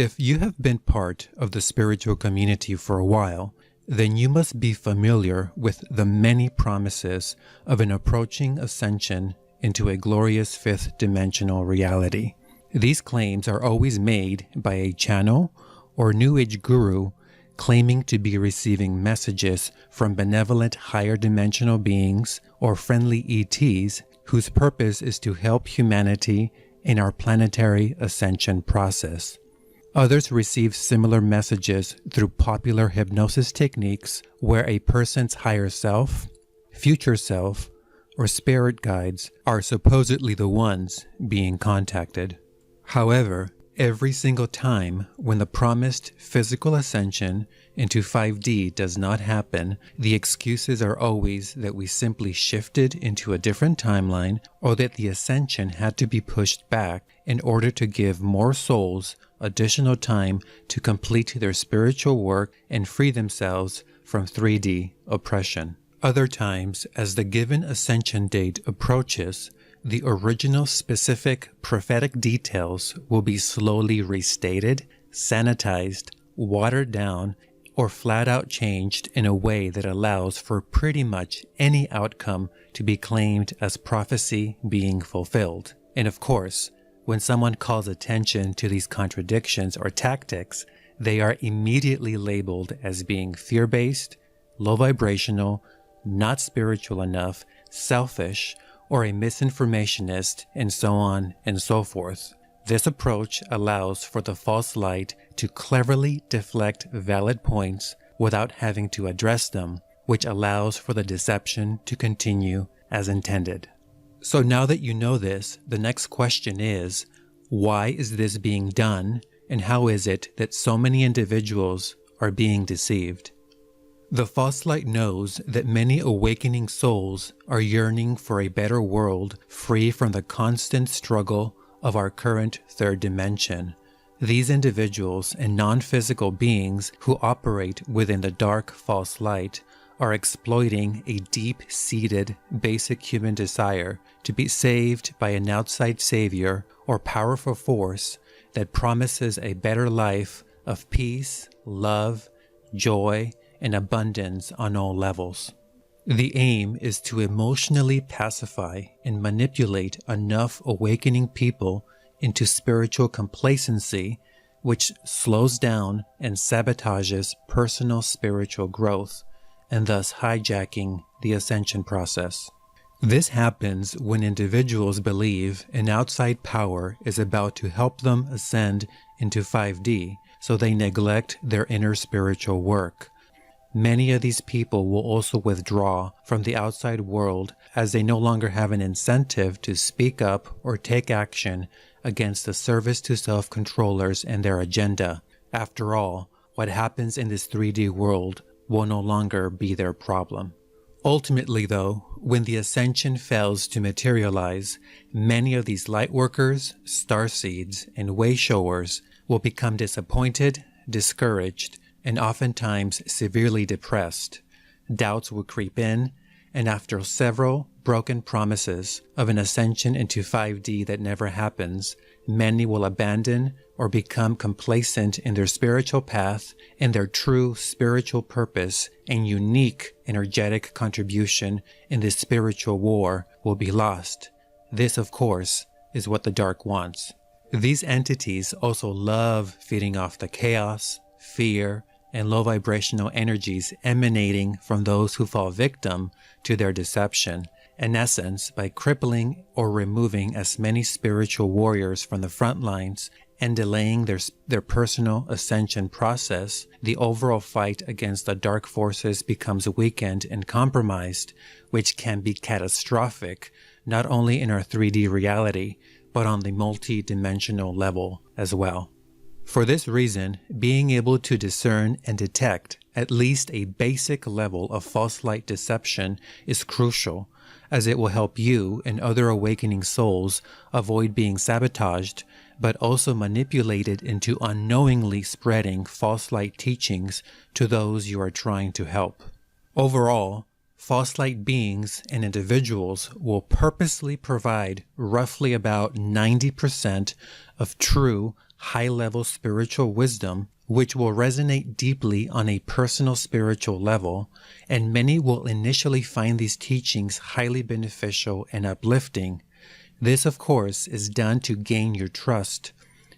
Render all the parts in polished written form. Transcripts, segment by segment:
If you have been part of the spiritual community for a while, then you must be familiar with the many promises of an approaching ascension into a glorious fifth dimensional reality. These claims are always made by a channel or New Age guru claiming to be receiving messages from benevolent higher dimensional beings or friendly ETs whose purpose is to help humanity in our planetary ascension process. Others receive similar messages through popular hypnosis techniques where a person's higher self, future self, or spirit guides are supposedly the ones being contacted. However, every single time when the promised physical ascension into 5D does not happen, the excuses are always that we simply shifted into a different timeline or that the ascension had to be pushed back in order to give more souls additional time to complete their spiritual work and free themselves from 3D oppression. Other times, as the given ascension date approaches, the original specific prophetic details will be slowly restated, sanitized, watered down, or flat out changed in a way that allows for pretty much any outcome to be claimed as prophecy being fulfilled. And of course, when someone calls attention to these contradictions or tactics, they are immediately labeled as being fear-based, low vibrational, not spiritual enough, selfish, or a misinformationist, and so on and so forth. This approach allows for the false light to cleverly deflect valid points without having to address them, which allows for the deception to continue as intended. So now that you know this, the next question is, why is this being done, and how is it that so many individuals are being deceived? The false light knows that many awakening souls are yearning for a better world free from the constant struggle of our current third dimension. These individuals and non-physical beings who operate within the dark false light are exploiting a deep-seated basic human desire to be saved by an outside savior or powerful force that promises a better life of peace, love, joy, and abundance on all levels. The aim is to emotionally pacify and manipulate enough awakening people into spiritual complacency, which slows down and sabotages personal spiritual growth, and thus hijacking the ascension process. This happens when individuals believe an outside power is about to help them ascend into 5D, so they neglect their inner spiritual work. Many of these people will also withdraw from the outside world as they no longer have an incentive to speak up or take action against the service to self-controllers and their agenda. After all, what happens in this 3D world will no longer be their problem. Ultimately, though, when the ascension fails to materialize, many of these lightworkers, starseeds, and way-showers will become disappointed, discouraged, and oftentimes severely depressed. Doubts will creep in, and after several broken promises of an ascension into 5D that never happens, many will abandon or become complacent in their spiritual path, and their true spiritual purpose and unique energetic contribution in this spiritual war will be lost. This, of course, is what the dark wants. These entities also love feeding off the chaos, fear, and low vibrational energies emanating from those who fall victim to their deception, in essence by crippling or removing as many spiritual warriors from the front lines and delaying their personal ascension process. The overall fight against the dark forces becomes weakened and compromised, which can be catastrophic not only in our 3D reality, but on the multi-dimensional level as well. For this reason, being able to discern and detect at least a basic level of false light deception is crucial, as it will help you and other awakening souls avoid being sabotaged, but also manipulated into unknowingly spreading false light teachings to those you are trying to help. Overall, false light beings and individuals will purposely provide roughly about 90% of true high-level spiritual wisdom, which will resonate deeply on a personal spiritual level, and many will initially find these teachings highly beneficial and uplifting. This, of course, is done to gain your trust.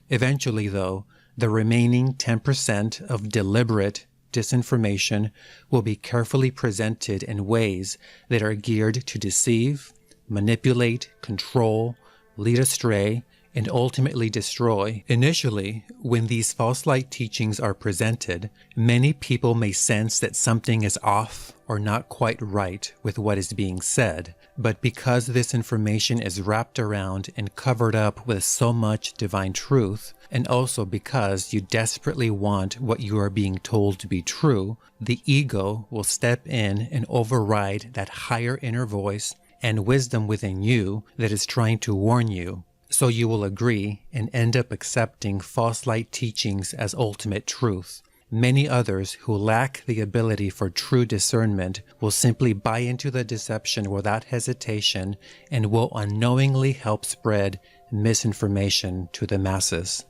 Eventually, though, the remaining 10% of deliberate disinformation will be carefully presented in ways that are geared to deceive, manipulate, control, lead astray, and ultimately destroy. Initially, when these false light teachings are presented, many people may sense that something is off or not quite right with what is being said. But because this information is wrapped around and covered up with so much divine truth, and also because you desperately want what you are being told to be true, the ego will step in and override that higher inner voice and wisdom within you that is trying to warn you. So you will agree and end up accepting false light teachings as ultimate truth. Many others who lack the ability for true discernment will simply buy into the deception without hesitation and will unknowingly help spread misinformation to the masses.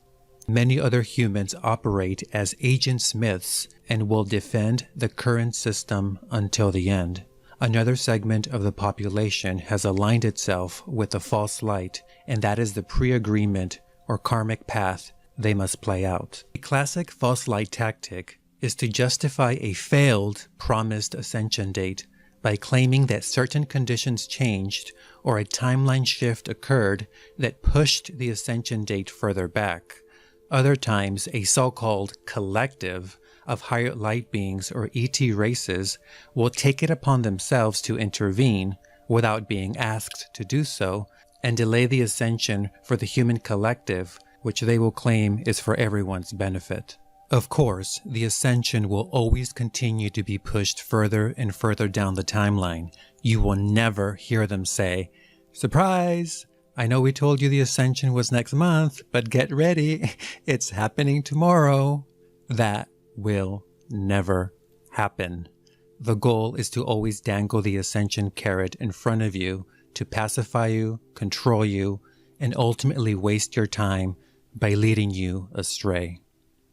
Many other humans operate as agent Smiths and will defend the current system until the end. Another segment of the population has aligned itself with the false light, and that is the pre-agreement or karmic path they must play out. A classic false light tactic is to justify a failed promised ascension date by claiming that certain conditions changed or a timeline shift occurred that pushed the ascension date further back. Other times, a so-called collective of higher light beings or ET races will take it upon themselves to intervene without being asked to do so and delay the ascension for the human collective, which they will claim is for everyone's benefit. Of course, the ascension will always continue to be pushed further and further down the timeline. You will never hear them say, "Surprise! I know we told you the ascension was next month, but get ready, it's happening tomorrow." That will never happen. The goal is to always dangle the ascension carrot in front of you to pacify you, control you, and ultimately waste your time by leading you astray.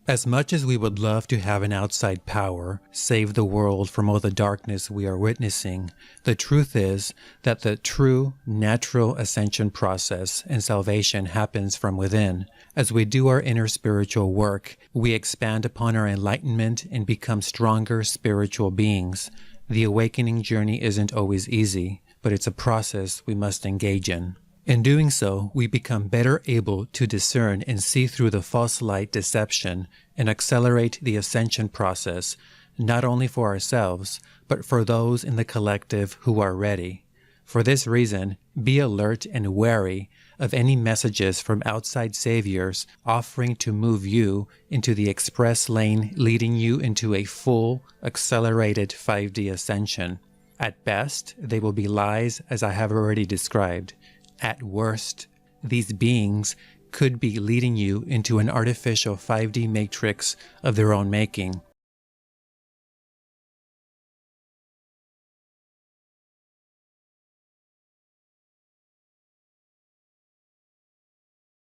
As much as we would love to have an outside power save the world from all the darkness we are witnessing, the truth is that the true natural ascension process and salvation happens from within. As we do our inner spiritual work, we expand upon our enlightenment and become stronger spiritual beings. The awakening journey isn't always easy, but it's a process we must engage in. In doing so, we become better able to discern and see through the false light deception and accelerate the ascension process, not only for ourselves, but for those in the collective who are ready. For this reason, be alert and wary of any messages from outside saviors offering to move you into the express lane leading you into a full, accelerated 5D ascension. At best, they will be lies as I have already described. At worst, these beings could be leading you into an artificial 5D matrix of their own making,